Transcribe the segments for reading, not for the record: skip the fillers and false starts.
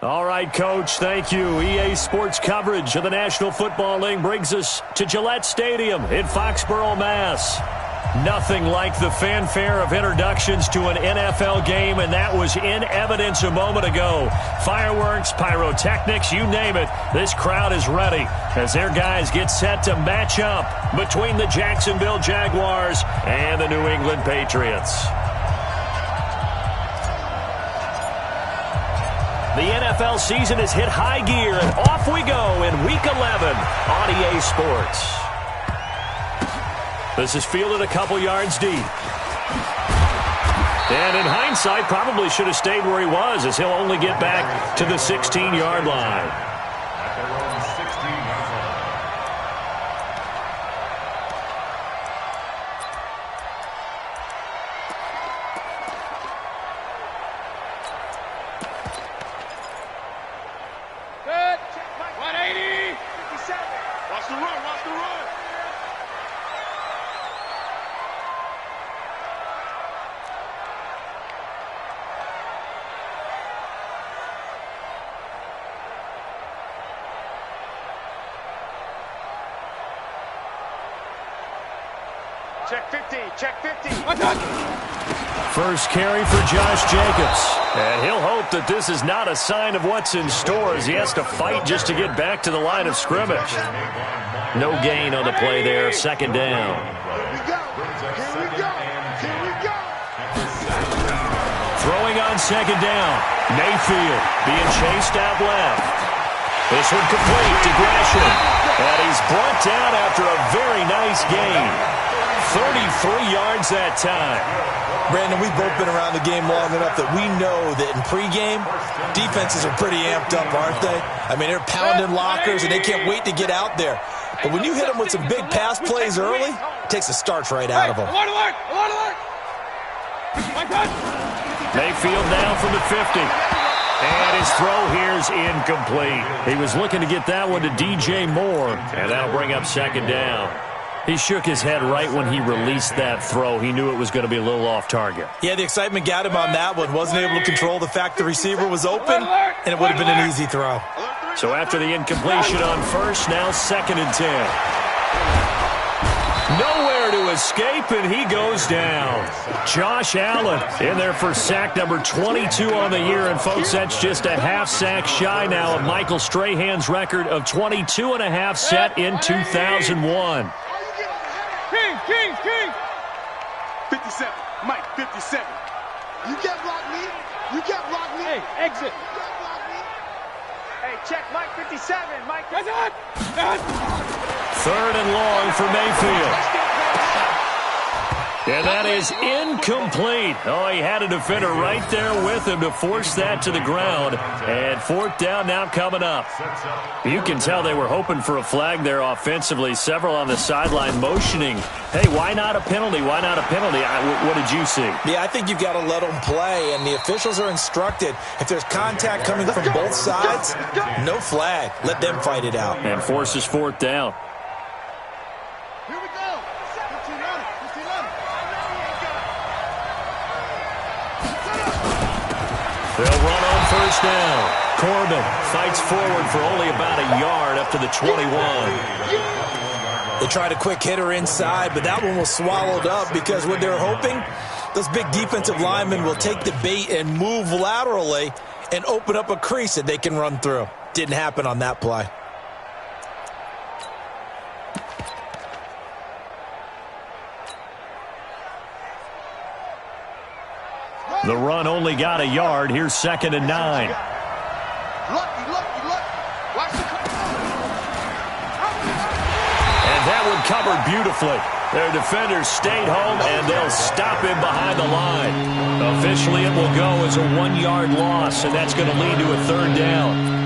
All right, Coach, thank you. EA Sports coverage of the National Football League brings us to Gillette Stadium in Foxborough, Mass. Nothing like the fanfare of introductions to an NFL game, and that was in evidence a moment ago. Fireworks, pyrotechnics, you name it. This crowd is ready as their guys get set to match up between the Jacksonville Jaguars and the New England Patriots. The NFL season has hit high gear, and off we go in Week 11 on EA Sports. This is fielded a couple yards deep. And in hindsight, probably should have stayed where he was, as he'll only get back to the 16-yard line. Check 50, check 50. First carry for Josh Jacobs. And he'll hope that this is not a sign of what's in store as he has to fight just to get back to the line of scrimmage. No gain on the play there, second down. Here we go, here we go, here we go. Throwing on second down. Mayfield being chased out left. This one complete to Gresham. And he's brought down after a very nice gain. 33 yards that time. Brandon, we've both been around the game long enough that we know that in pregame, defenses are pretty amped up, aren't they? I mean, they're pounding lockers, and they can't wait to get out there. But when you hit them with some big pass plays early, it takes the starch right out of them. Mayfield now from the 50. And his throw here's incomplete. He was looking to get that one to DJ Moore, and that'll bring up second down. He shook his head right when he released that throw. He knew it was going to be a little off target. Yeah, the excitement got him on that one. Wasn't able to control the fact the receiver was open, and it would have been an easy throw. So after the incompletion on first, now 2nd and 10. Nowhere to escape, and he goes down. Josh Allen in there for sack number 22 on the year. And, folks, that's just a half sack shy now of Michael Strahan's record of 22 and a half set in 2001. King. 57, Mike, 57. You can't block me. You can't block me. Hey, exit. You can't block me. Hey, check Mike 57. Mike. Third and long for Mayfield. And that is incomplete. Oh, he had a defender right there with him to force that to the ground. And 4th down now coming up. You can tell they were hoping for a flag there offensively. Several on the sideline motioning. Hey, why not a penalty? Why not a penalty? What did you see? Yeah, I think you've got to let them play, and the officials are instructed. If there's contact coming from both sides, no flag. Let them fight it out. And forces 4th down. Here we go. 15-11. They'll run on first down. Corbin fights forward for only about a yard up to the 21. They tried a quick hitter inside, but that one was swallowed up because what they're hoping, those big defensive linemen will take the bait and move laterally and open up a crease that they can run through. Didn't happen on that play. The run only got a yard. Here's 2nd and 9. Lucky. Watch the And that one covered beautifully. Their defenders stayed home, and they'll stop him behind the line. Officially, it will go as a 1-yard loss, and that's going to lead to a 3rd down.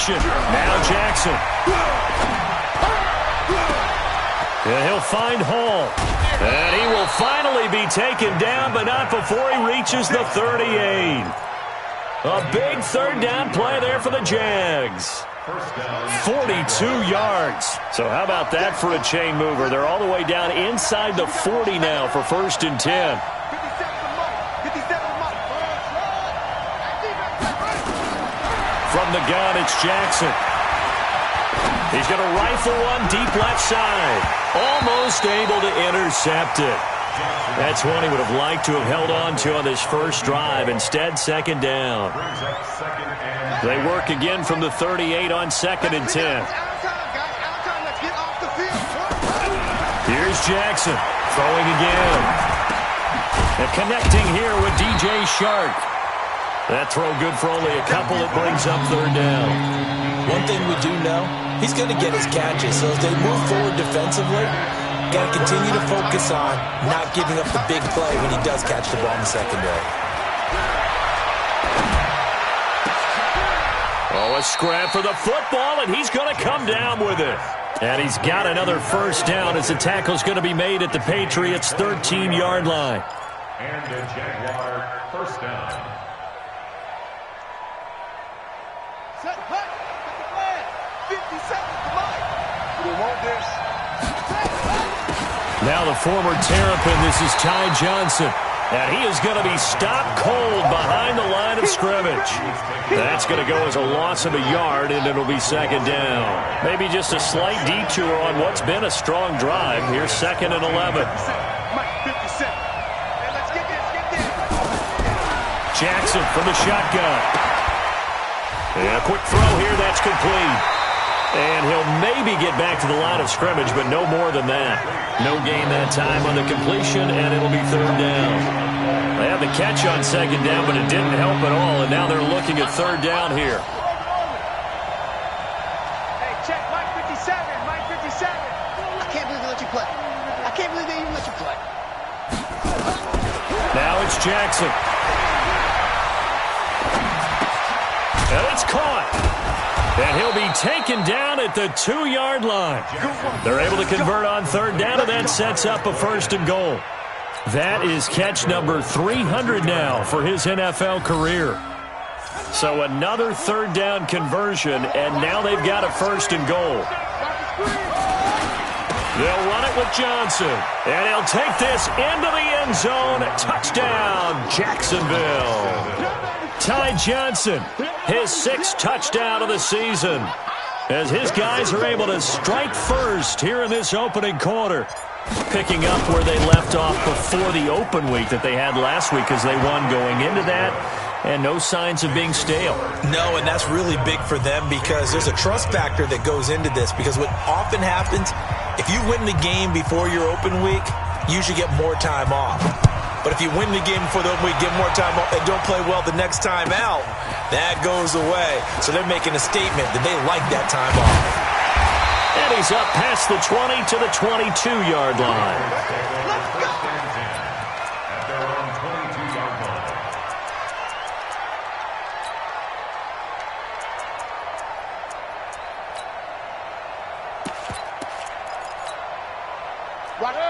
Now Jackson. And he'll find Hall. And he will finally be taken down, but not before he reaches the 38. A big 3rd down play there for the Jags. 42 yards. So how about that for a chain mover? They're all the way down inside the 40 now for 1st and 10. From the gun, it's Jackson. He's going to rifle one deep left side. Almost able to intercept it. That's one he would have liked to have held on to on this first drive. Instead, 2nd down. They work again from the 38 on 2nd and 10. Here's Jackson throwing again. And connecting here with DJ Shark. That throw good for only a couple. It brings up 3rd down. One thing we do know, he's going to get his catches. So as they move forward defensively, got to continue to focus on not giving up the big play when he does catch the ball in the secondary. Oh, a scrap for the football, and he's going to come down with it. And he's got another 1st down as the tackle's going to be made at the Patriots' 13-yard line. And the Jaguar 1st down. Set, hut, the 50 seconds, come on. We want this. Now the former Terrapin, this is Ty Johnson. And he is going to be stopped cold behind the line of scrimmage. That's going to go as a loss of a yard, and it'll be 2nd down. Maybe just a slight detour on what's been a strong drive. Here's 2nd and 11. Jackson from the shotgun. And a quick throw here, that's complete. And he'll maybe get back to the line of scrimmage, but no more than that. No gain that time on the completion, and it'll be 3rd down. They had the catch on 2nd down, but it didn't help at all, and now they're looking at 3rd down here. Hey, check, Mike 57, Mike 57. I can't believe they let you play. I can't believe they even let you play. Now it's Jackson. And it's caught. And he'll be taken down at the 2-yard line. They're able to convert on 3rd down, and that sets up a 1st and goal. That is catch number 300 now for his NFL career. So another 3rd down conversion, and now they've got a 1st and goal. They'll run it with Johnson, and he'll take this into the end zone. Touchdown, Jacksonville. Ty Johnson, his 6th touchdown of the season, as his guys are able to strike first here in this opening quarter, picking up where they left off before the open week that they had last week as they won going into that, and no signs of being stale. No, and that's really big for them because there's a trust factor that goes into this, because what often happens, if you win the game before your open week, you usually get more time off. But if you win the game before the open week, get more time off, and don't play well the next time out, that goes away. So they're making a statement that they like that time off. And he's up past the 20 to the 22-yard line.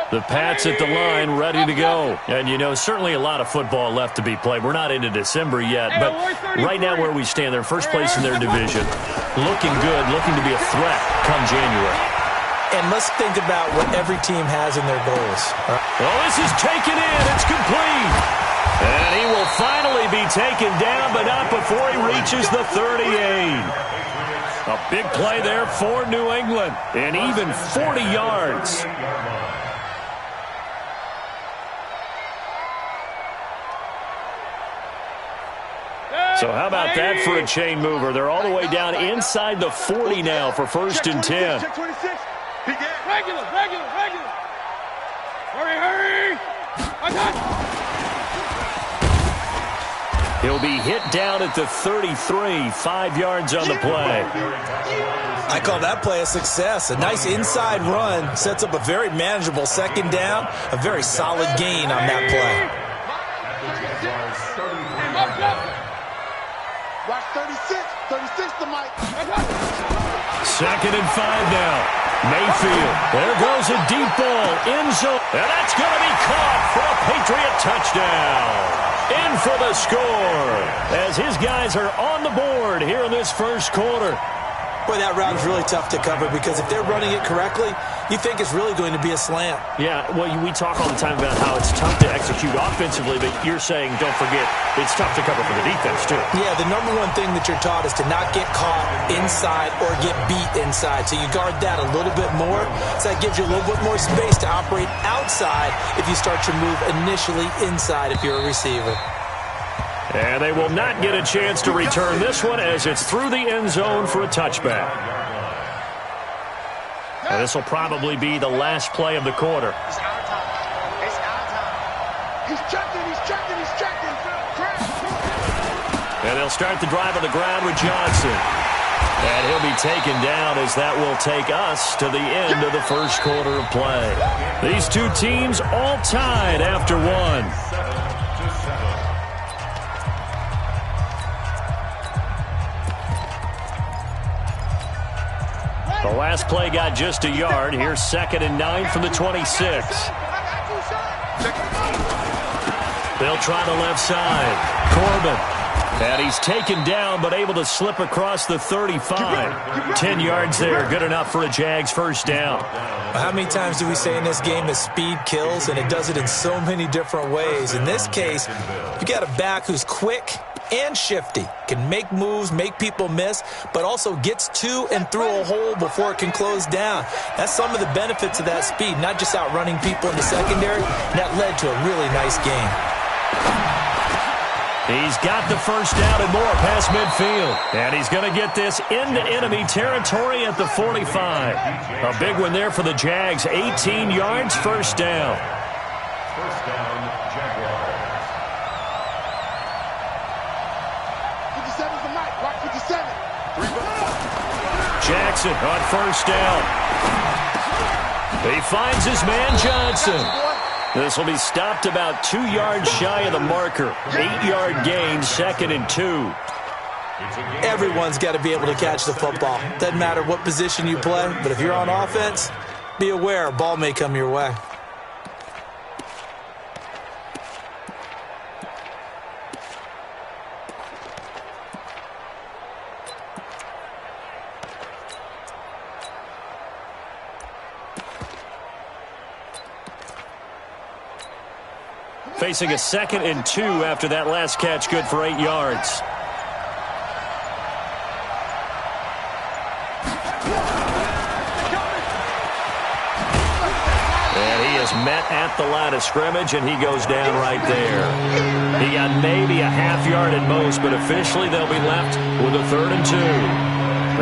The Pats at the line, ready to go. And, you know, certainly a lot of football left to be played. We're not into December yet, but right now where we stand, they're first place in their division. Looking good, looking to be a threat come January. And let's think about what every team has in their goals. Well, this is taken in. It's complete. And he will finally be taken down, but not before he reaches the 38. A big play there for New England, and even 40 yards. So how about that for a chain mover? They're all the way down inside the 40 now for 1st and 10. Regular. Hurry. He'll be hit down at the 33, 5 yards on the play. I call that play a success. A nice inside run sets up a very manageable 2nd down, a very solid gain on that play. Watch 36 to Mike. 2nd and 5 now. Mayfield. There goes a deep ball. End zone. And that's going to be caught for a Patriot touchdown. In for the score as his guys are on the board here in this first quarter. Boy, that route is really tough to cover because if they're running it correctly, you think it's really going to be a slant. Yeah, well, we talk all the time about how it's tough to execute offensively, but you're saying, don't forget, it's tough to cover for the defense, too. Yeah, the number one thing that you're taught is to not get caught inside or get beat inside. So you guard that a little bit more. So that gives you a little bit more space to operate outside if you start your move initially inside if you're a receiver. And they will not get a chance to return this one as it's through the end zone for a touchback. And this will probably be the last play of the quarter. It's our time. It's our time. He's checking. And they'll start the drive on the ground with Johnson. And he'll be taken down as that will take us to the end of the first quarter of play. These two teams all tied after one. The last play got just a yard. Here's 2nd and 9 from the 26. They'll try the left side. Corbin. And he's taken down, but able to slip across the 35. 10 yards there, good enough for a Jags first down. How many times do we say in this game that speed kills, and it does it in so many different ways? In this case, you got a back who's quick and shifty, can make moves, make people miss, but also gets to and through a hole before it can close down. That's some of the benefits of that speed, not just outrunning people in the secondary. That led to a really nice game. He's got the first down and more past midfield. And he's going to get this into enemy territory at the 45. A big one there for the Jags. 18 yards, first down. First down, Jaguars. 57's the mic. Watch 57. Jackson on first down. He finds his man Johnson. This will be stopped about 2 yards shy of the marker. 8-yard gain, 2nd and 2. Everyone's got to be able to catch the football. Doesn't matter what position you play, but if you're on offense, be aware a ball may come your way. Facing a 2nd and 2 after that last catch, good for 8 yards. And he is met at the line of scrimmage, and he goes down right there. He got maybe a half yard at most, but officially they'll be left with a 3rd and 2.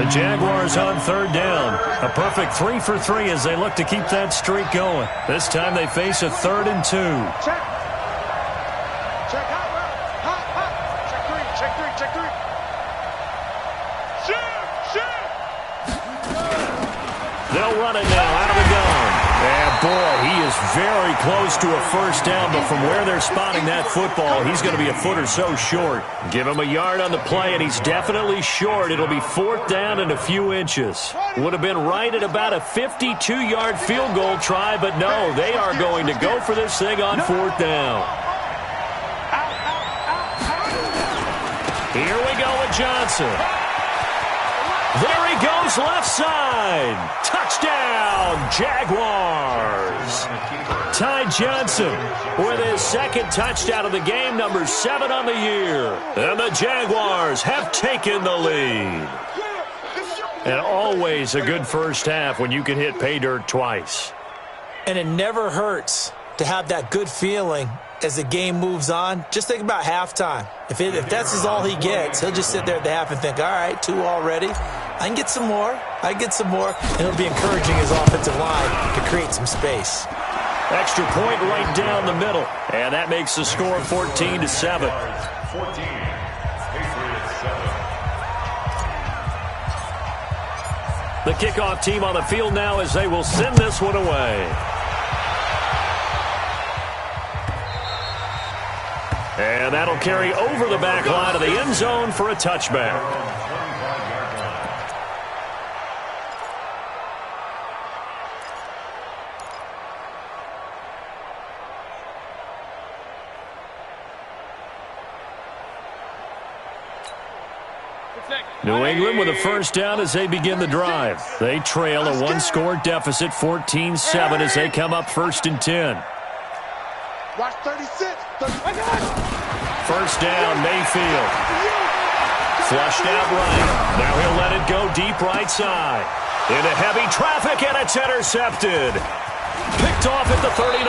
The Jaguars on 3rd down. A perfect 3 for 3 as they look to keep that streak going. This time they face a 3rd and 2. They'll run it now out of the gun. And boy, he is very close to a first down, but from where they're spotting that football, he's going to be a foot or so short. Give him a yard on the play, and he's definitely short. It'll be 4th down and a few inches. Would have been right at about a 52-yard field goal try, but no, they are going to go for this thing on 4th down. Here we go with Johnson. There he goes, left side. Touchdown, Jaguars. Ty Johnson with his 2nd touchdown of the game, number 7 on the year. And the Jaguars have taken the lead. And always a good first half when you can hit pay dirt twice. And it never hurts to have that good feeling as the game moves on. Just think about halftime. If that's all he gets, he'll just sit there at the half and think, all right, 2 already. I can get some more. And it'll be encouraging his offensive line to create some space. Extra point right down the middle. And that makes the score 14-7. 14. Patriots 7. The kickoff team on the field now as they will send this one away. And that'll carry over the back line of the end zone for a touchback. New England with a first down as they begin the drive. They trail a one-score deficit, 14-7, as they come up 1st and 10. Watch 36. First down, Mayfield. Flushed out right. Now he'll let it go deep right side. Into heavy traffic, and it's intercepted. Picked off at the 39.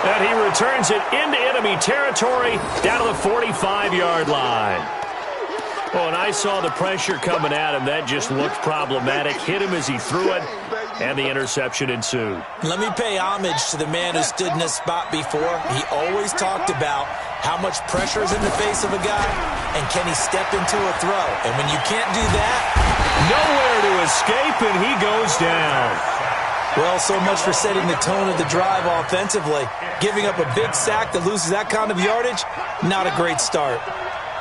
And he returns it into enemy territory down to the 45-yard line. Oh, and I saw the pressure coming at him. That just looked problematic. Hit him as he threw it, and the interception ensued. Let me pay homage to the man who stood in this spot before. He always talked about how much pressure is in the face of a guy, and can he step into a throw. And when you can't do that, nowhere to escape, and he goes down. Well, so much for setting the tone of the drive offensively. Giving up a big sack that loses that kind of yardage, not a great start.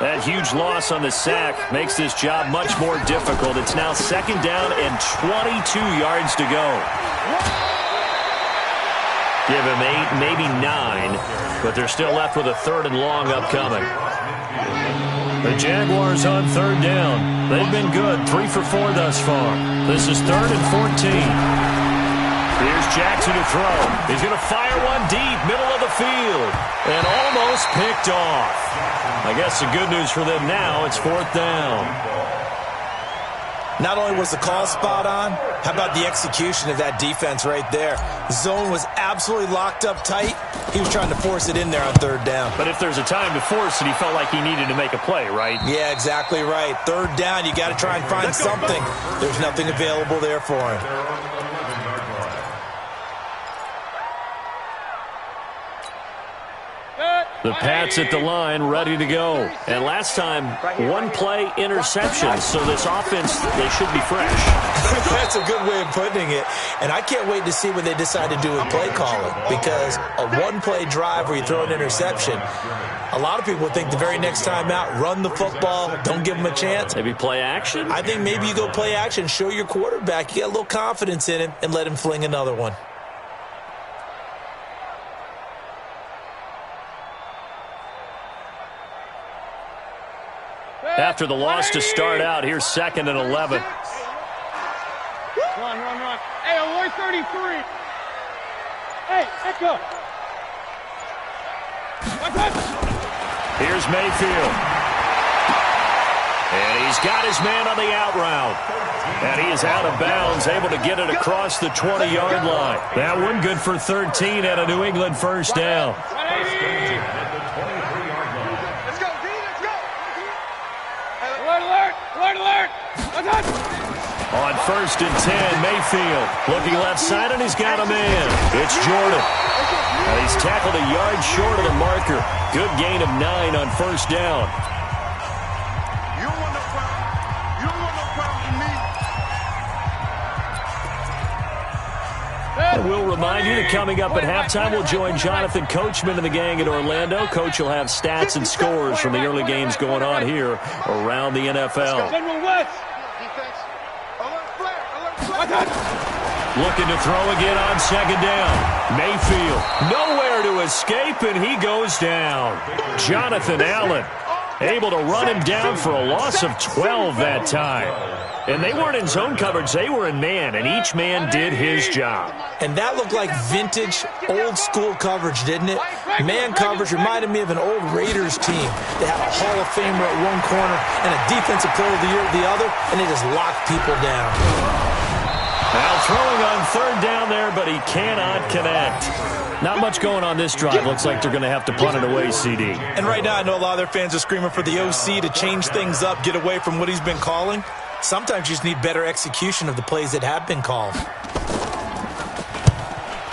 That huge loss on the sack makes this job much more difficult. It's now 2nd down and 22 yards to go. Give him 8, maybe 9, but they're still left with a 3rd and long upcoming. The Jaguars on 3rd down. They've been good, 3 for 4 thus far. This is 3rd and 14. Here's Jackson to throw. He's going to fire one deep, middle of the field, and almost picked off. I guess the good news for them now, it's 4th down. Not only was the call spot on, how about the execution of that defense right there? The zone was absolutely locked up tight. He was trying to force it in there on 3rd down. But if there's a time to force it, he felt like he needed to make a play, right? Yeah, exactly right. 3rd down, you got to try and find something. There's nothing available there for him. The Pats at the line, ready to go. And last time, 1-play interception. So this offense, they should be fresh. That's a good way of putting it. And I can't wait to see what they decide to do with play calling. Because a 1-play drive where you throw an interception, a lot of people think the very next time out, run the football, don't give them a chance. Maybe play action? I think maybe you go play action, show your quarterback, you get a little confidence in him, and let him fling another one. After the loss to start out, here's 2nd and 11. Run. Hey, avoid 33. Hey, let's go. Here's Mayfield. And he's got his man on the out route. And he is out of bounds, able to get it across the 20-yard line. That one good for 13 at a New England first down. Alert! On 1st and 10, Mayfield looking left side, and he's got a man. It's Jordan. And he's tackled a yard short of the marker. Good gain of 9 on 1st down. You don't want no problem. You don't want no problem with me. And we'll remind you that coming up at halftime, we'll join Jonathan Coachman and the gang in Orlando. Coach will have stats and scores from the early games going on here around the NFL. Looking to throw again on 2nd down. Mayfield, nowhere to escape, and he goes down. Jonathan Allen, able to run him down for a loss of 12 that time. And they weren't in zone coverage, they were in man, and each man did his job. And that looked like vintage, old-school coverage, didn't it? Man coverage reminded me of an old Raiders team. They had a Hall of Famer at one corner and a Defensive Player of the Year at the other, and they just locked people down. Now throwing on 3rd down there, but he cannot connect. Not much going on this drive. Looks like they're going to have to punt it away, CD. And right now I know a lot of their fans are screaming for the OC to change things up, get away from what he's been calling. Sometimes you just need better execution of the plays that have been called.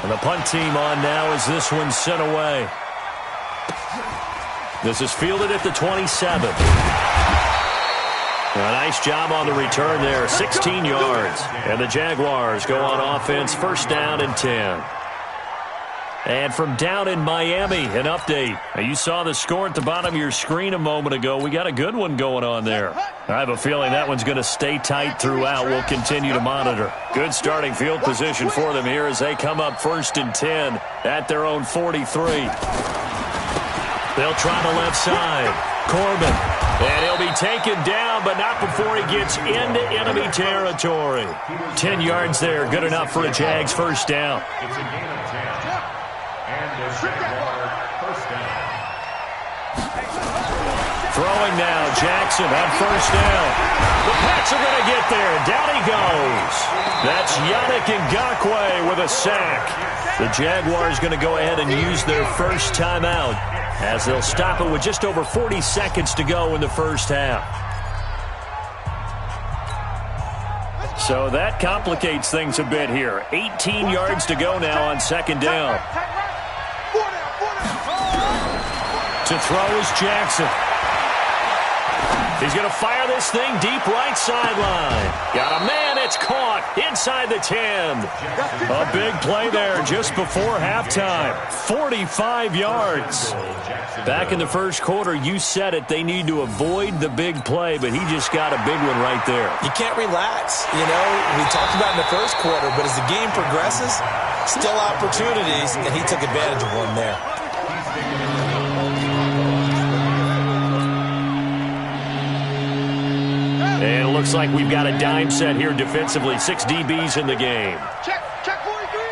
And the punt team on now as this one's sent away. This is fielded at the 27. A nice job on the return there, 16 yards. And the Jaguars go on offense, 1st down and 10. And from down in Miami, an update. Now, you saw the score at the bottom of your screen a moment ago. We got a good one going on there. I have a feeling that one's going to stay tight throughout. We'll continue to monitor. Good starting field position for them here as they come up 1st and 10 at their own 43. They'll try the left side. Corbin. And he'll be taken down, but not before he gets into enemy territory. 10 yards there, good enough for a Jags first down. It's a gain of 10. And a Jaguar first down. Throwing now, Jackson on first down. The Pats are going to get there. Down he goes. That's Yannick Ngakoue with a sack. The Jaguars going to go ahead and use their first timeout as they'll stop it with just over 40 seconds to go in the first half. So that complicates things a bit here. 18 yards to go now on second down. To throw is Jackson. He's going to fire this thing deep right sideline. Got a man, it's caught inside the 10. A big play there just before halftime. 45 yards. Back in the first quarter, you said it, they need to avoid the big play, but he just got a big one right there. You can't relax. You know, we talked about in the first quarter, but as the game progresses, still opportunities, and he took advantage of one there. And it looks like we've got a dime set here defensively. 6 DBs in the game. Check 43.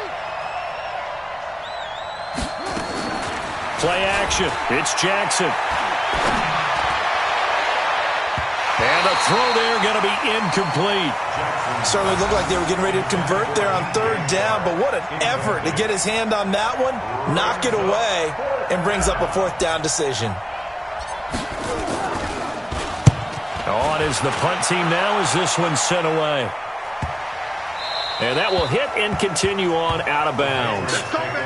Play action. It's Jackson. And a throw there going to be incomplete. Certainly looked like they were getting ready to convert there on third down, but what an effort to get his hand on that one, knock it away, and brings up a fourth down decision. On is the punt team now as this one's sent away. And that will hit and continue on out of bounds.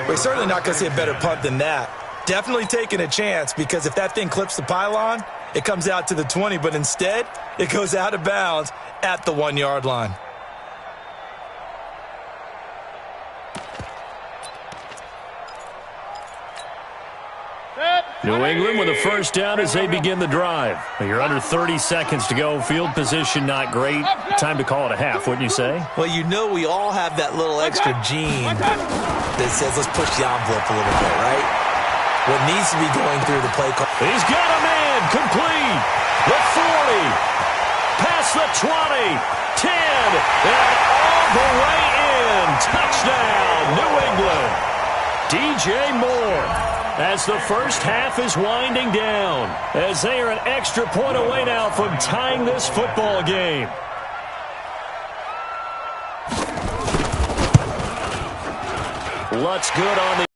We're certainly not going to see a better punt than that. Definitely taking a chance, because if that thing clips the pylon, it comes out to the 20, but instead it goes out of bounds at the 1 yard line. New England with a first down as they begin the drive. You're under 30 seconds to go. Field position not great. Time to call it a half, wouldn't you say? Well, you know we all have that little extra gene that says let's push the envelope a little bit, right? What needs to be going through the play call. He's got a man. Complete. The 40. Past the 20. 10. And all the way in. Touchdown, New England. DJ Moore. As the first half is winding down, as they are an extra point away now from tying this football game. Lutz good on the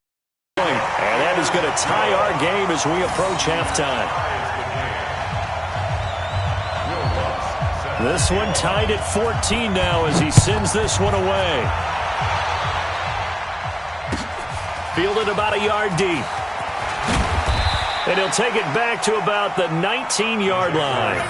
point, and that is going to tie our game as we approach halftime. This one tied at 14 now as he sends this one away. Fielded about a yard deep. And he'll take it back to about the 19-yard line.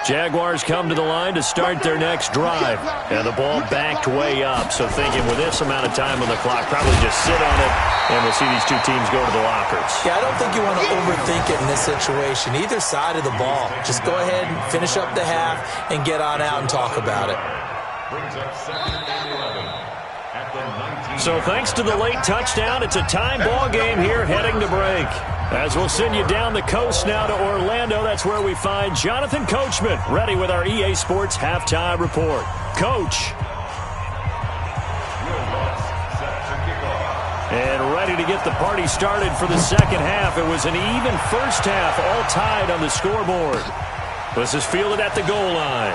Jaguars come to the line to start their next drive. And the ball backed way up, so thinking with this amount of time on the clock, probably just sit on it, and we'll see these two teams go to the lockers. Yeah, I don't think you want to overthink it in this situation. Either side of the ball. Just go ahead and finish up the half and get on out and talk about it. So thanks to the late touchdown, it's a time ball game here heading to break. As we'll send you down the coast now to Orlando, that's where we find Jonathan Coachman, ready with our EA Sports Halftime Report. Coach. And ready to get the party started for the second half. It was an even first half, all tied on the scoreboard. This is fielded at the goal line.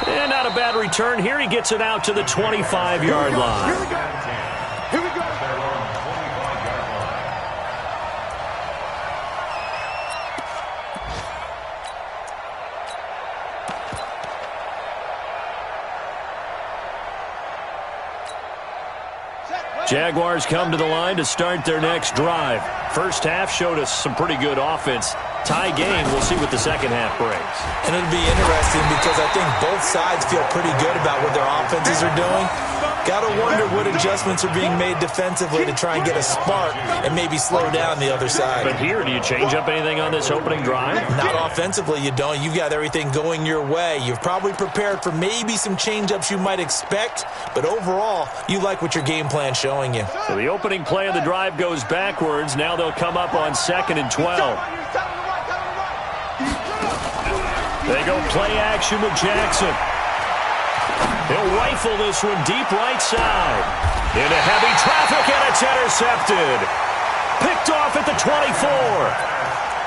And not a bad return here. He gets it out to the 25-yard line. Here we go. Here we go. Jaguars come to the line to start their next drive. First half showed us some pretty good offense. Tie game, we'll see what the second half brings. And it'll be interesting because I think both sides feel pretty good about what their offenses are doing. Got to wonder what adjustments are being made defensively to try and get a spark and maybe slow down the other side. But here, do you change up anything on this opening drive? Not offensively, you don't. You've got everything going your way. You've probably prepared for maybe some change-ups you might expect, but overall, you like what your game plan's showing you. So the opening play of the drive goes backwards. Now they'll come up on 2nd and 12. They go play action with Jackson. He'll rifle this one deep right side. Into heavy traffic, and it's intercepted. Picked off at the 24.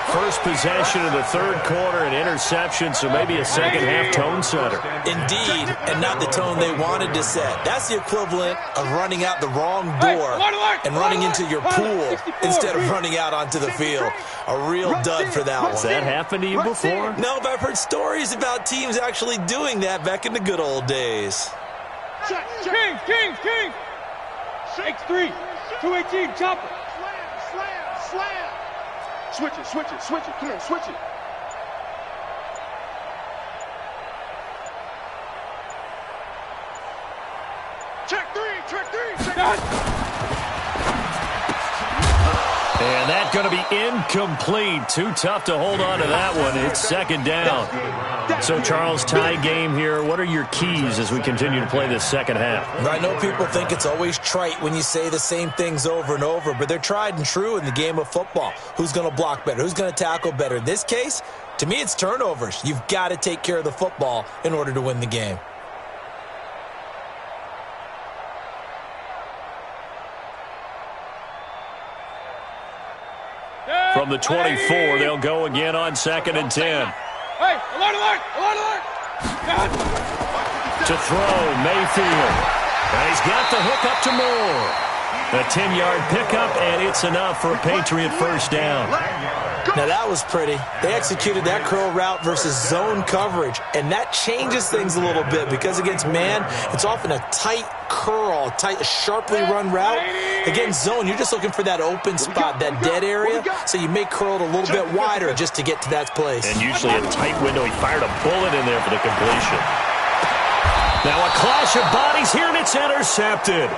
First possession of the third quarter, an interception, so maybe a second-half tone setter. Indeed, and not the tone they wanted to set. That's the equivalent of running out the wrong door and running into your pool instead of running out onto the field. A real dud for that one. Has that happened to you before? No, but I've heard stories about teams actually doing that back in the good old days. King! X3, 218, chopper. Slam. Switch it. Come on, switch it. Check three. And that's going to be incomplete. Too tough to hold on to that one. It's second down. So, Charles, tie game here. What are your keys as we continue to play this second half? I know people think it's always trite when you say the same things over and over, but they're tried and true in the game of football. Who's going to block better? Who's going to tackle better? In this case, to me, it's turnovers. You've got to take care of the football in order to win the game. From the 24, they'll go again on 2nd and 10. Hey, alert! To throw, Mayfield. And he's got the hook up to Moore. A 10-yard pickup, and it's enough for a Patriot first down. Now, that was pretty. They executed that curl route versus zone coverage, and that changes things a little bit because against man, it's often a tight curl, sharply run route. Against zone, you're just looking for that open spot, that dead area, so you may curl it a little bit wider just to get to that place. And usually a tight window. He fired a bullet in there for the completion. Now a clash of bodies here, and it's intercepted.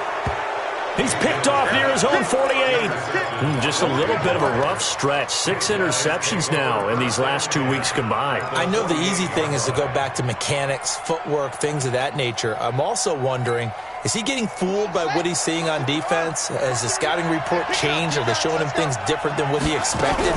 He's picked off near his own 48. Just a little bit of a rough stretch. 6 interceptions now in these last 2 weeks combined. I know the easy thing is to go back to mechanics, footwork, things of that nature. I'm also wondering, is he getting fooled by what he's seeing on defense? Has the scouting report changed? Are they showing him things different than what he expected?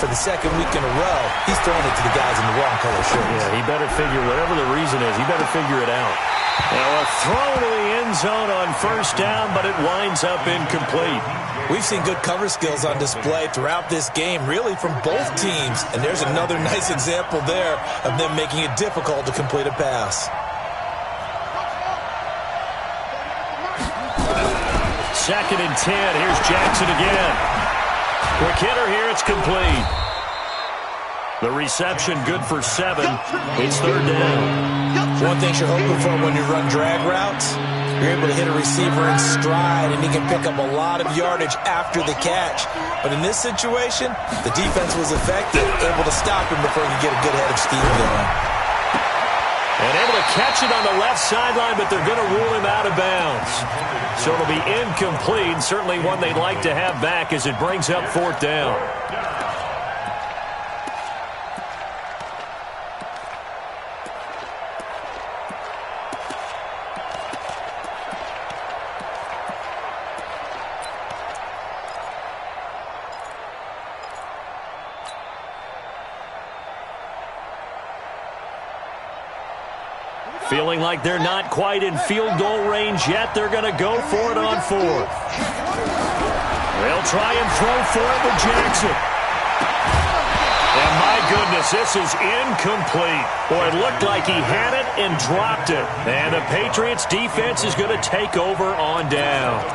For the second week in a row, he's throwing it to the guys in the wrong color shirts. Yeah, he better figure, whatever the reason is, he better figure it out. Now a throw to the end zone on first down, but it winds up incomplete. We've seen good cover skills on display throughout this game, really from both teams. And there's another nice example there of them making it difficult to complete a pass. 2nd and 10. Here's Jackson again. Quick hitter here. It's complete. The reception good for 7. It's third down. One thing you're hoping for when you run drag routes, you're able to hit a receiver in stride, and he can pick up a lot of yardage after the catch. But in this situation, the defense was effective, able to stop him before he could get a good head of steam going. And able to catch it on the left sideline, but they're going to rule him out of bounds. So it'll be incomplete, certainly one they'd like to have back as it brings up 4th down. Feeling like they're not quite in field goal range yet. They're going to go for it on 4th. They'll try and throw for it with Jackson. And my goodness, this is incomplete. Boy, it looked like he had it and dropped it. And the Patriots defense is going to take over on downs.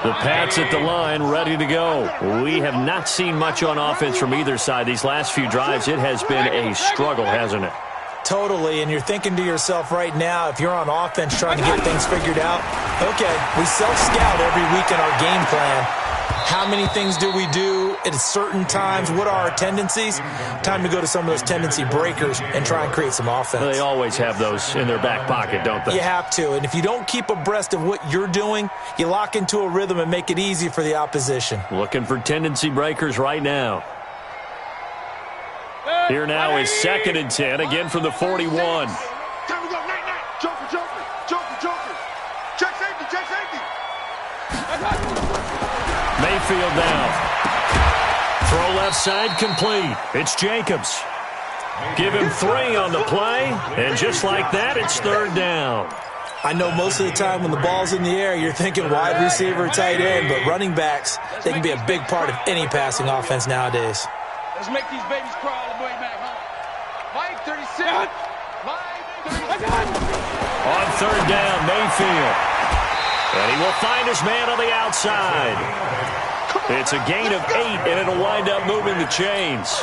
The Pats at the line, ready to go. We have not seen much on offense from either side. These last few drives, it has been a struggle, hasn't it? Totally, and you're thinking to yourself right now, if you're on offense trying to get things figured out, okay, we self-scout every week in our game plan. How many things do we do at certain times? What are our tendencies? Time to go to some of those tendency breakers and try and create some offense. They always have those in their back pocket, don't they? You have to, and if you don't keep abreast of what you're doing, you lock into a rhythm and make it easy for the opposition. Looking for tendency breakers right now. Here now is 2nd and 10, again from the 41. Time to go, night. Joker. Check safety. Mayfield now. Throw left side complete. It's Jacobs. Give him 3 on the play, and just like that, it's 3rd down. I know most of the time when the ball's in the air, you're thinking wide receiver, tight end, but running backs, they can be a big part of any passing offense nowadays. Let's make these babies crawl all the way back home. Mike, 36. Mike, 36. On 3rd down, Mayfield. And he will find his man on the outside. It's a gain of 8, and it'll wind up moving the chains.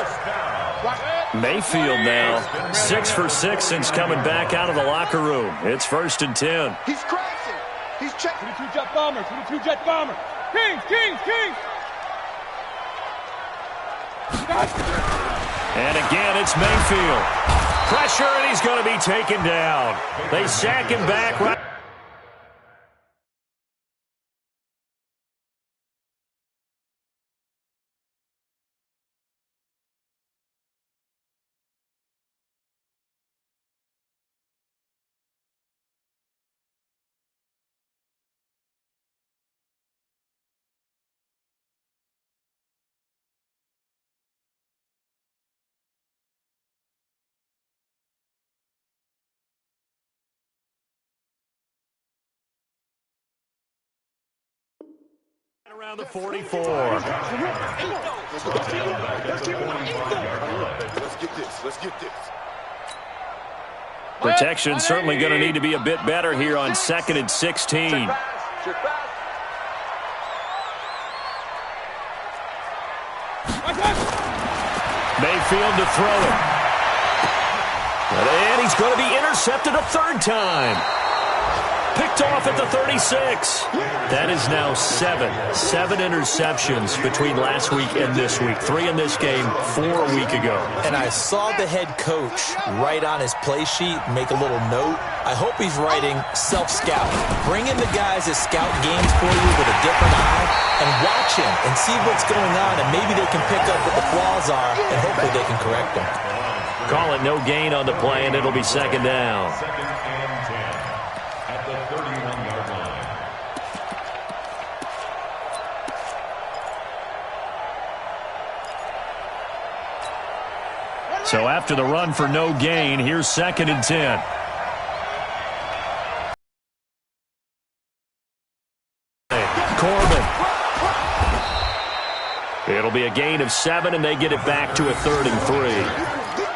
Mayfield now 6 for 6 since coming back out of the locker room. It's 1st and 10. He's crashing. He's checking. 22 jet bomber. Kings. And again, it's Mayfield. Pressure, and he's going to be taken down. They sack him back right. Around the 44. Let's get this. Protection certainly going to need to be a bit better here on 2nd and 16. Mayfield to throw it. And he's going to be intercepted a 3rd time. Picked off at the 36. That is now 7 interceptions between last week and this week. 3 in this game, 4 a week ago. And I saw the head coach write on his play sheet, make a little note. I hope he's writing self-scout. Bring in the guys that scout games for you with a different eye and watch him and see what's going on, and maybe they can pick up what the flaws are, and hopefully they can correct them. Call it no gain on the play, and it'll be 2nd down. So after the run for no gain, here's 2nd and 10. Corbin. It'll be a gain of 7, and they get it back to a 3rd and 3.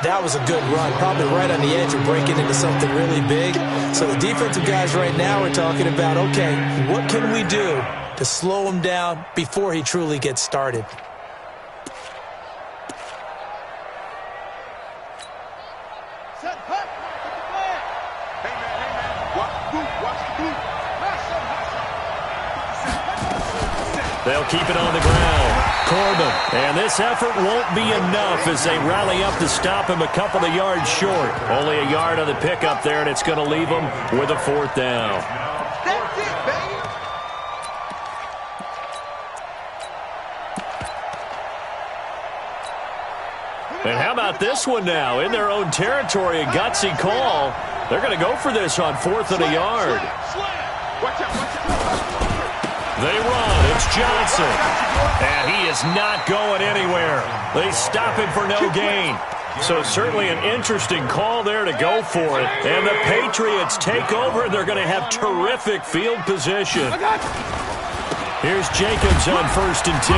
That was a good run, probably right on the edge of breaking into something really big. So the defensive guys right now are talking about, okay, what can we do to slow him down before he truly gets started? They'll keep it on the ground. Corbin. And this effort won't be enough as they rally up to stop him a couple of yards short. Only a yard on the pickup there, and it's going to leave him with a 4th down. That's it, baby. And how about this one now? In their own territory, a gutsy call. They're going to go for this on 4th and a yard. Watch out. They run. It's Johnson. And he is not going anywhere. They stop him for no gain. So certainly an interesting call there to go for it. And the Patriots take over. They're going to have terrific field position. Here's Jacobs on 1st and 10.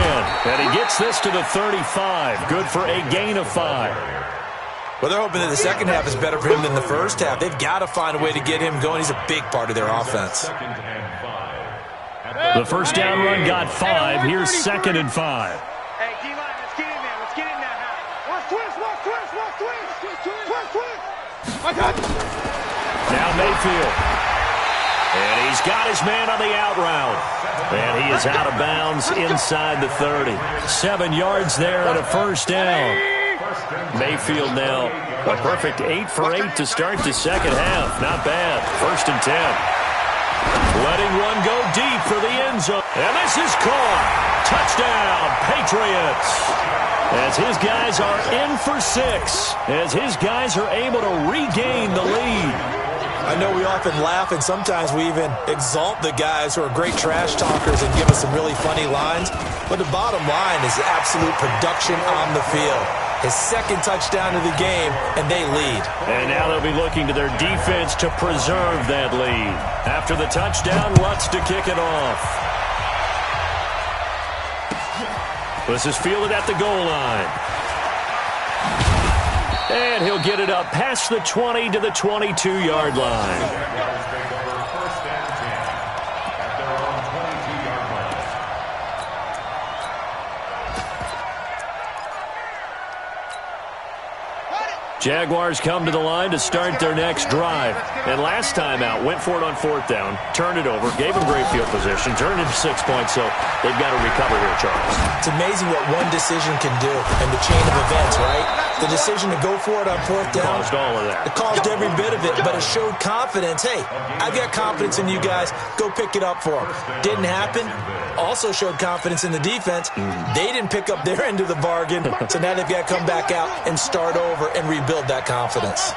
And he gets this to the 35. Good for a gain of 5. Well, they're hoping that the second half is better for him than the first half. They've got to find a way to get him going. He's a big part of their offense. The first down run got 5. Here's 2nd and 5. Hey, D-line, let's get in there. Let's get in there. Watch twist. I got it. Now Mayfield. And he's got his man on the out route. And he is out of bounds inside the 30. 7 yards there and a first down. Mayfield now a perfect 8 for 8 to start the second half. Not bad. 1st and 10. Letting one go deep for the end zone. And this is caught. Touchdown, Patriots. As his guys are in for 6. As his guys are able to regain the lead. I know we often laugh, and sometimes we even exalt the guys who are great trash talkers and give us some really funny lines. But the bottom line is absolute production on the field. His 2nd touchdown of the game, and they lead. And now they'll be looking to their defense to preserve that lead. After the touchdown, Lutz to kick it off. This is fielded at the goal line. And he'll get it up past the 20 to the 22-yard line. Jaguars come to the line to start their next drive. And last time out, went for it on 4th down, turned it over, gave them great field position, turned it to 6 points, so they've got to recover here, Charles. It's amazing what one decision can do in the chain of events, right? The decision to go for it on 4th down. Caused all of that. It caused every bit of it, but it showed confidence. Hey, I've got confidence in you guys. Go pick it up for them. Didn't happen. Also showed confidence in the defense. They didn't pick up their end of the bargain, so now they've got to come back out and start over and rebuild that confidence.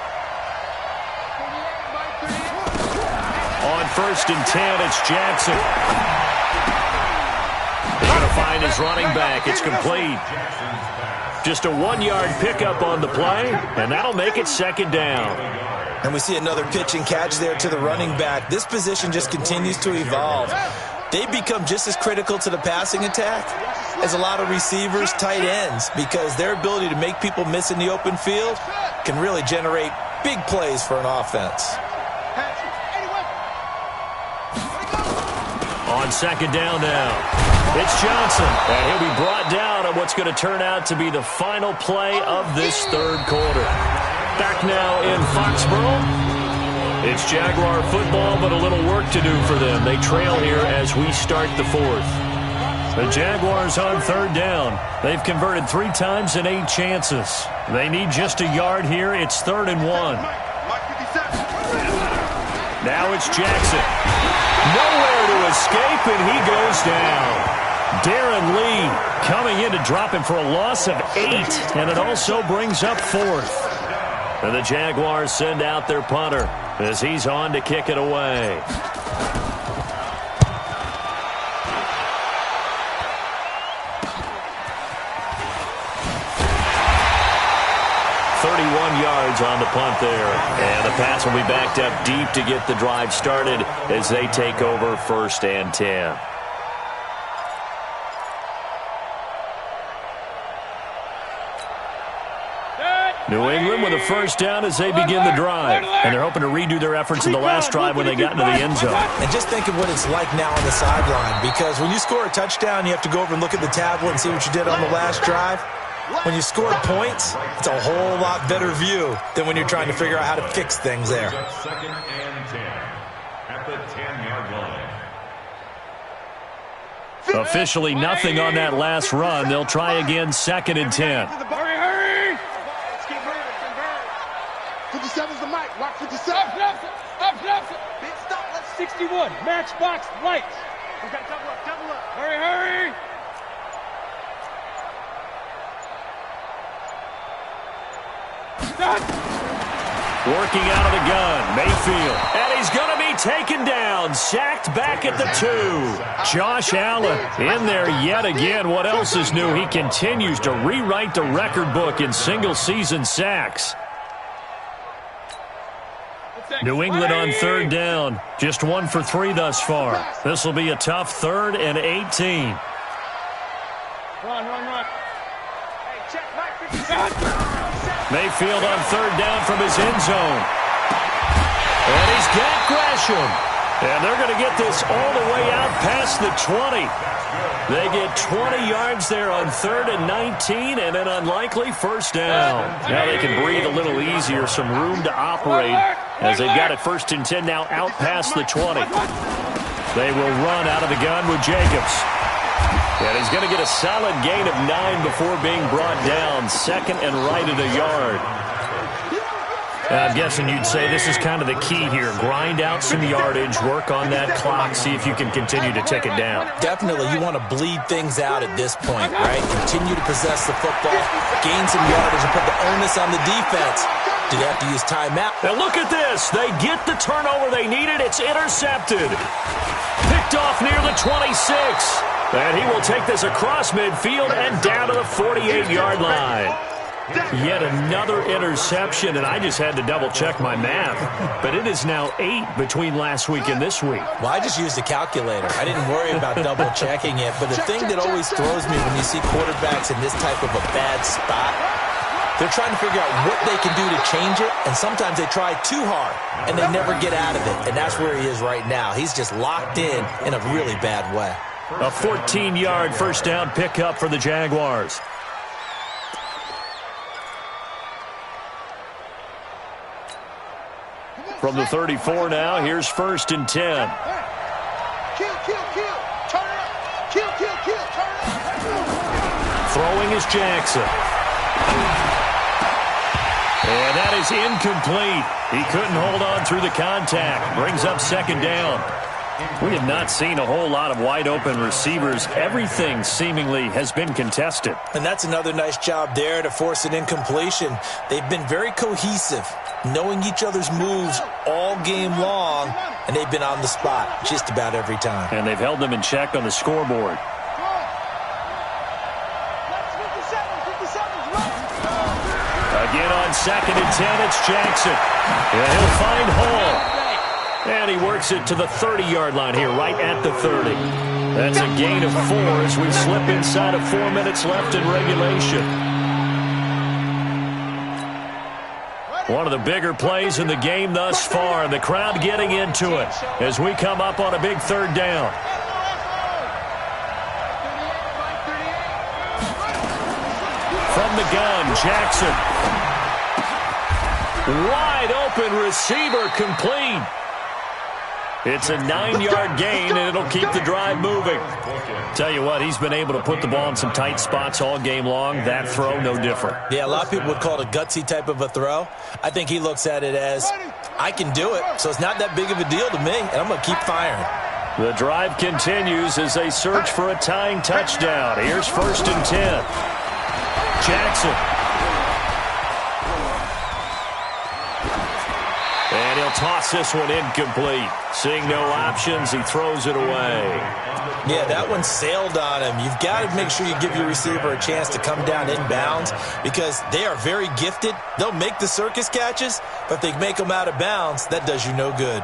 On 1st and 10, it's Jackson. He's going to find his running back. It's complete. Just a 1-yard pickup on the play, and that'll make it 2nd down. And we see another pitch and catch there to the running back. This position just continues to evolve. They become just as critical to the passing attack as a lot of receivers, tight ends, because their ability to make people miss in the open field can really generate big plays for an offense. On 2nd down now, it's Johnson. And he'll be brought down on what's going to turn out to be the final play of this 3rd quarter. Back now in Foxborough. It's Jaguar football, but a little work to do for them. They trail here as we start the 4th. The Jaguars on 3rd down. They've converted 3 times in 8 chances. They need just a yard here. It's 3rd and 1. Now it's Jackson. Nowhere to escape, and he goes down. Darren Lee coming in to drop him for a loss of 8, and it also brings up 4th. And the Jaguars send out their punter as he's on to kick it away. Yards on the punt there. And the pass will be backed up deep to get the drive started as they take over 1st and 10. New England with a 1st down as they begin the drive. And they're hoping to redo their efforts in the last drive when they got into the end zone. And just think of what it's like now on the sideline, because when you score a touchdown, you have to go over and look at the tablet and see what you did on the last drive. When you scored points, it's a whole lot better view than when you're trying to figure out how to fix things there. 2nd and 10 at the 10-yard line. Officially nothing on that last run. They'll try again 2nd and 10. Hurry! 57's the mic. Lock 57. Up. Stop. Let's 61. Matchbox lights. Okay, double up. Hurry! Working out of the gun, Mayfield. And he's going to be taken down, sacked back at the 2. Josh Allen in there yet again. What else is new? He continues to rewrite the record book in single-season sacks. New England on 3rd down. Just 1 for 3 thus far. This will be a tough 3rd and 18. Run. Hey, check Mike. Mayfield on 3rd down from his end zone. And he's got Gresham. And they're going to get this all the way out past the 20. They get 20 yards there on 3rd and 19 and an unlikely 1st down. Now they can breathe a little easier, some room to operate as they've got it 1st and 10 now out past the 20. They will run out of the gun with Jacobs. And he's going to get a solid gain of 9 before being brought down. 2nd and right at a yard. I'm guessing you'd say this is kind of the key here. Grind out some yardage, work on that clock, see if you can continue to tick it down. Definitely, you want to bleed things out at this point, right? Continue to possess the football, gain some yardage, and put the onus on the defense. Do they have to use timeout? Now look at this. They get the turnover they needed. It's intercepted. Picked off near the 26. And he will take this across midfield and down to the 48-yard line. Yet another interception, and I just had to double-check my math. But it is now 8 between last week and this week. Well, I just used a calculator. I didn't worry about double-checking it. But the thing that always throws me when you see quarterbacks in this type of a bad spot, they're trying to figure out what they can do to change it, and sometimes they try too hard, and they never get out of it. And that's where he is right now. He's just locked in a really bad way. A 14-yard first down pickup for the Jaguars. From the 34 now, here's 1st and 10. Kill, kill, kill. Turn it up. Kill, kill, kill. Turn it up. Throwing is Jackson. And that is incomplete. He couldn't hold on through the contact. Brings up 2nd down. We have not seen a whole lot of wide-open receivers. Everything seemingly has been contested. And that's another nice job there to force an incompletion. They've been very cohesive, knowing each other's moves all game long, and they've been on the spot just about every time. And they've held them in check on the scoreboard. Again on 2nd and 10, it's Jackson. And he'll find Hall. And he works it to the 30-yard line here, right at the 30. That's a gain of 4 as we slip inside of 4 minutes left in regulation. One of the bigger plays in the game thus far, and the crowd getting into it as we come up on a big 3rd down. From the gun, Jackson. Wide open receiver complete. It's a 9-yard gain, and it'll keep the drive moving. Tell you what, he's been able to put the ball in some tight spots all game long. That throw, no different. Yeah, a lot of people would call it a gutsy type of a throw. I think he looks at it as, I can do it, so it's not that big of a deal to me, and I'm going to keep firing. The drive continues as they search for a tying touchdown. Here's 1st and 10. Jackson. And he'll toss this one incomplete. Seeing no options, he throws it away. Yeah, that one sailed on him. You've got to make sure you give your receiver a chance to come down inbounds because they are very gifted. They'll make the circus catches, but if they make them out of bounds, that does you no good.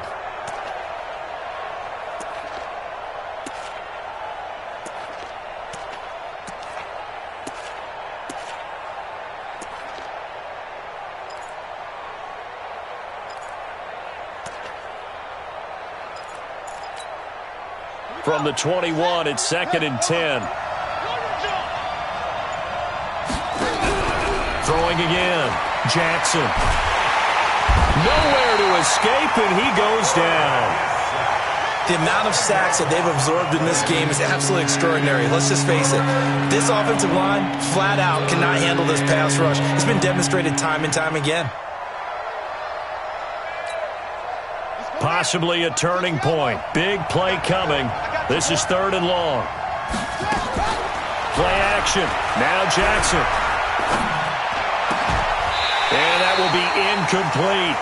From the 21, it's 2nd and 10. Throwing again. Jackson. Nowhere to escape, and he goes down. The amount of sacks that they've absorbed in this game is absolutely extraordinary. Let's just face it. This offensive line, flat out, cannot handle this pass rush. It's been demonstrated time and time again. Possibly a turning point. Big play coming. This is 3rd and long. Play action. Now Jackson. And that will be incomplete.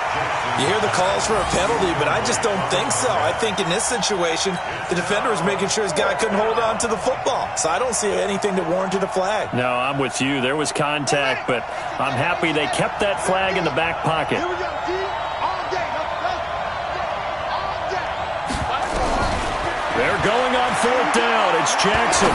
You hear the calls for a penalty, but I just don't think so. I think in this situation, the defender is making sure his guy couldn't hold on to the football. So I don't see anything that warranted a flag. No, I'm with you. There was contact, but I'm happy they kept that flag in the back pocket. They're going on 4th down. It's Jackson.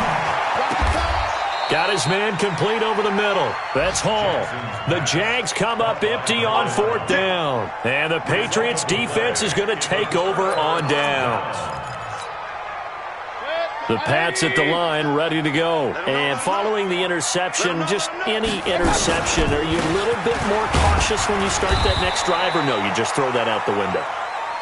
Got his man complete over the middle. That's Hall. The Jags come up empty on 4th down. And the Patriots defense is going to take over on downs. The Pats at the line, ready to go. And following the interception, just any interception, are you a little bit more cautious when you start that next drive, or no, you just throw that out the window?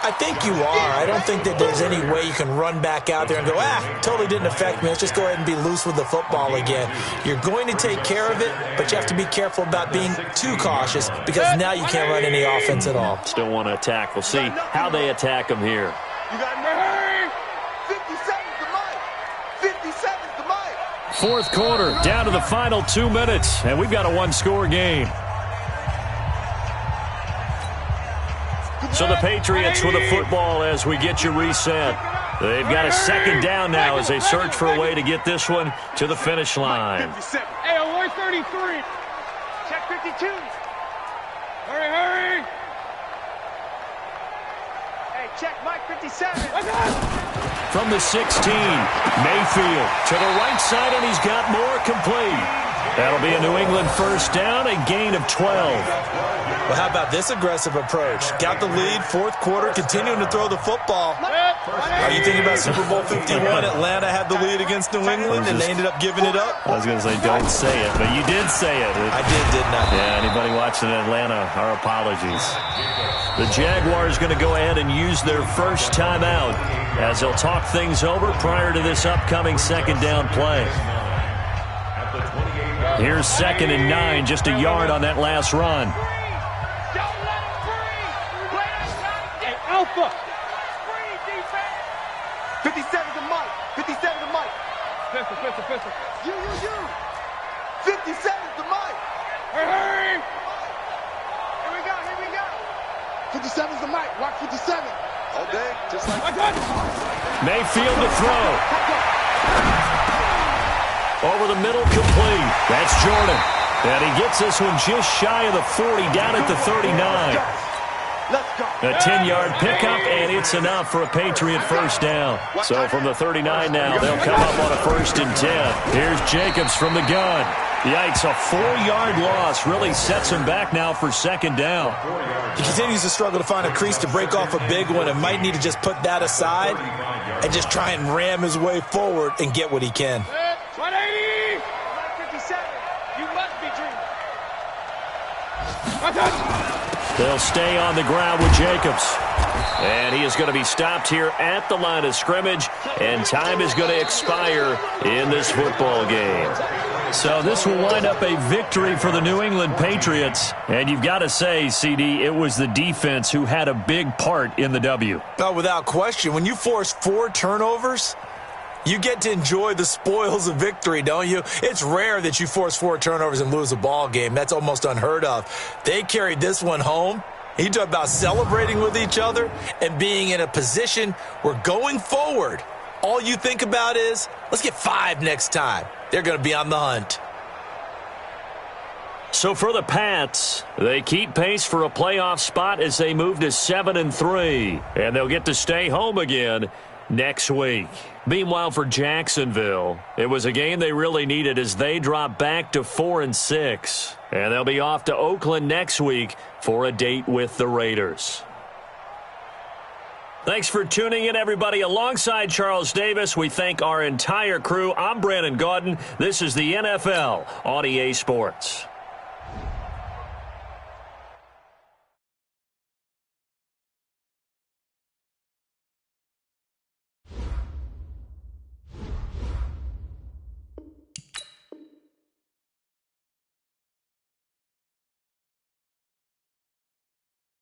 I think you are. I don't think that there's any way you can run back out there and go, totally didn't affect me. Let's just go ahead and be loose with the football again. You're going to take care of it, but you have to be careful about being too cautious because now you can't run any offense at all. Still want to attack. We'll see how they attack them here. You got me. 50 seconds to Mike. 50 seconds to Mike. Fourth quarter, down to the final 2 minutes, and we've got a one-score game. So the Patriots with the football as we get you reset. They've got a second down now as they search for a way to get this one to the finish line. Hey, 133. Check 52. Hurry. Hey, check Mike 57. From the 16, Mayfield to the right side, and he's got more complete. That'll be a New England first down, a gain of 12. Well, how about this aggressive approach? Got the lead, fourth quarter, continuing to throw the football. Are you thinking about Super Bowl 51? Atlanta had the lead against New England, and they ended up giving it up? I was going to say, don't say it, but you did say it. I didn't I? Yeah, anybody watching Atlanta, our apologies. The Jaguars going to go ahead and use their first timeout as they'll talk things over prior to this upcoming second down play. Here's 2nd and 9, just a yard on that last run. Alpha. 57 to Mike. 57 to Mike. Pistol. You. 57 to Mike. Hurry. Here we go. 57 to Mike. Watch 57. All day, just like Mayfield to throw. Over the middle, complete. That's Jordan. And he gets this one just shy of the 40, down at the 39. A 10-yard pickup, and it's enough for a Patriot first down. So from the 39 now, they'll come up on a 1st and 10. Here's Jacobs from the gun. Yikes, a 4-yard loss really sets him back now for second down. He continues to struggle to find a crease to break off a big one and might need to just put that aside and just try and ram his way forward and get what he can. 180. 57. You must be dreaming. They'll stay on the ground with Jacobs. And he is going to be stopped here at the line of scrimmage, and time is going to expire in this football game. So this will wind up a victory for the New England Patriots. And you've got to say, CD, it was the defense who had a big part in the W. Oh, without question. When you force 4 turnovers, you get to enjoy the spoils of victory, don't you? It's rare that you force 4 turnovers and lose a ball game. That's almost unheard of. They carried this one home. You talk about celebrating with each other and being in a position where going forward, all you think about is, let's get 5 next time. They're going to be on the hunt. So for the Pats, they keep pace for a playoff spot as they move to 7-3. And they'll get to stay home again next week. Meanwhile, for Jacksonville, it was a game they really needed as they drop back to 4-6. And they'll be off to Oakland next week for a date with the Raiders. Thanks for tuning in, everybody. Alongside Charles Davis, we thank our entire crew. I'm Brandon Gaudin. This is the NFL on EA Sports.